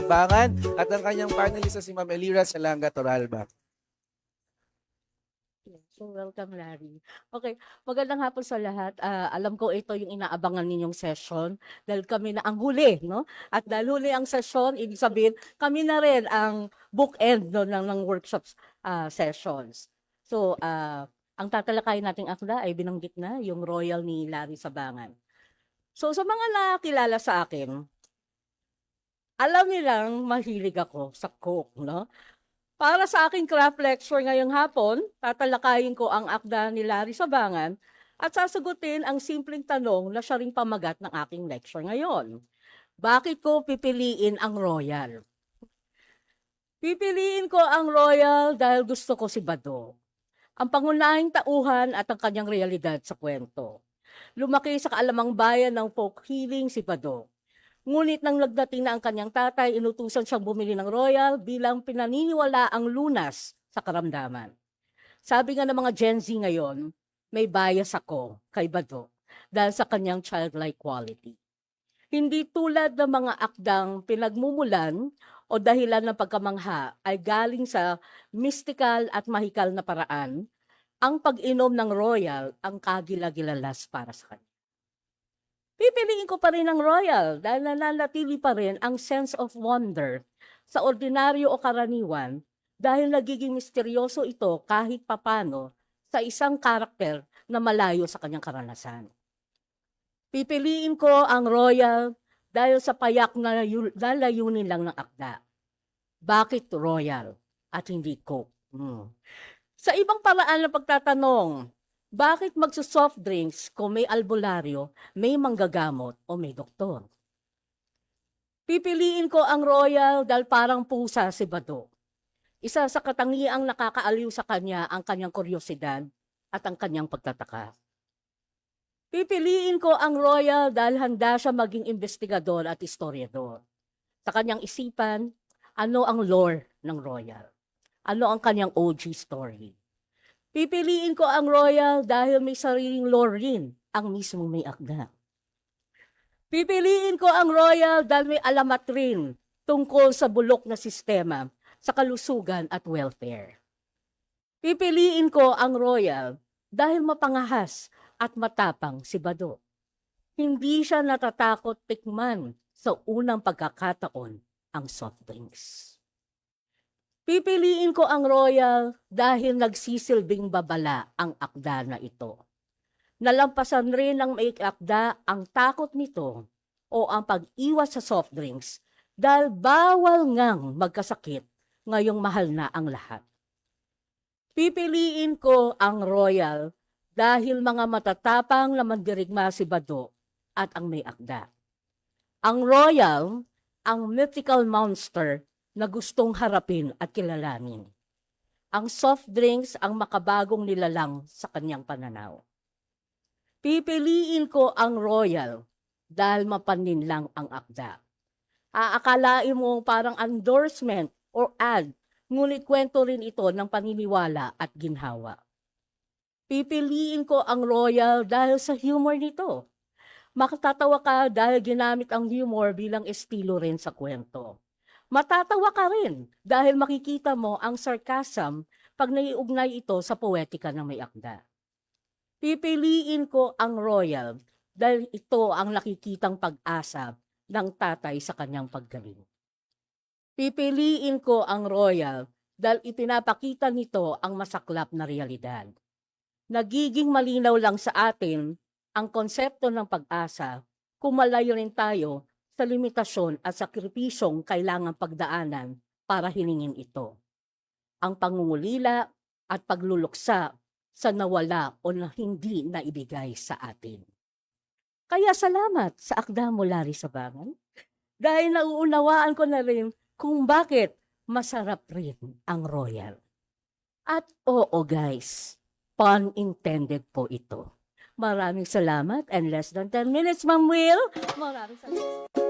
Tabangan at ang kanyang panelist na si Ma'am Elira Salanga Toralba. So, welcome, Larry. Okay, magandang hapon sa lahat. Alam ko ito yung inaabangan ninyong session dahil kami na ang huli, no? At dahil huli ang session, ibig sabihin, kami na rin ang bookend no, ng workshops sessions. So, ang tatalakayin nating akda ay binanggit na yung Royal ni Larry Sabangan. So, sa mga nakilala sa akin, alam nilang mahilig ako sa Coke, no? Para sa aking craft lecture ngayong hapon, tatalakayin ko ang akda ni Larry Sabangan at sasagutin ang simpleng tanong na siya ring pamagat ng aking lecture ngayon. Bakit ko pipiliin ang Royal? Pipiliin ko ang Royal dahil gusto ko si Bado, ang pangunahing tauhan at ang kanyang realidad sa kwento. Lumaki sa kaalamang bayan ng folk healing si Bado. Ngunit nang nagdating na ang kanyang tatay, inutusan siyang bumili ng Royal bilang pinaniniwala ang lunas sa karamdaman. Sabi nga ng mga Gen Z ngayon, may bias ako kay Bado dahil sa kanyang childlike quality. Hindi tulad ng mga akdang pinagmumulan o dahilan ng pagkamangha ay galing sa mystical at mahikal na paraan, ang pag-inom ng Royal ang kagilagilalas para sa kanya. Pipiliin ko pa rin ang Royal dahil nananatili pa rin ang sense of wonder sa ordinaryo o karaniwan dahil nagiging misteryoso ito kahit papano sa isang karakter na malayo sa kanyang karanasan. Pipiliin ko ang Royal dahil sa payak na layunin lang ng akda. Bakit Royal at hindi Coke? Sa ibang paraan ng pagtatanong, bakit magsusoft drinks kung may albularyo, may manggagamot o may doktor? Pipiliin ko ang Royal dahil parang pusa si Bado. Isa sa katangiang nakakaaliw sa kanya ang kanyang kuryosidad at ang kanyang pagtataka. Pipiliin ko ang Royal dahil handa siya maging investigador at historiador. Sa kanyang isipan, ano ang lore ng Royal? Ano ang kanyang OG story? Pipiliin ko ang Royal dahil may sariling lore rin ang mismong may akda. Pipiliin ko ang Royal dahil may alamat rin tungkol sa bulok na sistema sa kalusugan at welfare. Pipiliin ko ang Royal dahil mapangahas at matapang si Bado. Hindi siya natatakot tikman sa unang pagkakataon ang soft drinks. Pipiliin ko ang Royal dahil nagsisilbing babala ang akda na ito. Nalampasan rin ng may akda ang takot nito o ang pag-iwas sa soft drinks dahil bawal ngang magkasakit ngayong mahal na ang lahat. Pipiliin ko ang Royal dahil mga matatapang na mandirigma si Bado at ang may akda. Ang Royal, ang mythical monster na gustong harapin at kilalanin. Ang soft drinks ang makabagong nilalang sa kanyang pananaw. Pipiliin ko ang Royal dahil mapaninlang ang akda. Aakalain mo parang endorsement or ad, ngunit kwento rin ito ng paniniwala at ginhawa. Pipiliin ko ang Royal dahil sa humor nito. Makatatawa ka dahil ginamit ang humor bilang estilo rin sa kwento. Matatawa ka rin dahil makikita mo ang sarcasm pag naiugnay ito sa poetika ng may akda. Pipiliin ko ang Royal dahil ito ang nakikitang pag-asa ng tatay sa kanyang paggaling. Pipiliin ko ang Royal dahil ipinapakita nito ang masaklap na realidad. Nagiging malinaw lang sa atin ang konsepto ng pag-asa kung malayo rin tayo sa limitasyon at sakripisyong kailangang pagdaanan para hilingin ito. Ang pangungulila at pagluluksa sa nawala o na hindi naibigay sa atin. Kaya salamat sa akda mo, Larry Sabangan, dahil nauunawaan ko na rin kung bakit masarap rin ang Royal. At oo guys, pun intended po ito. Maraming salamat and less than 10 minutes, Ma'am Will. Maraming salamat.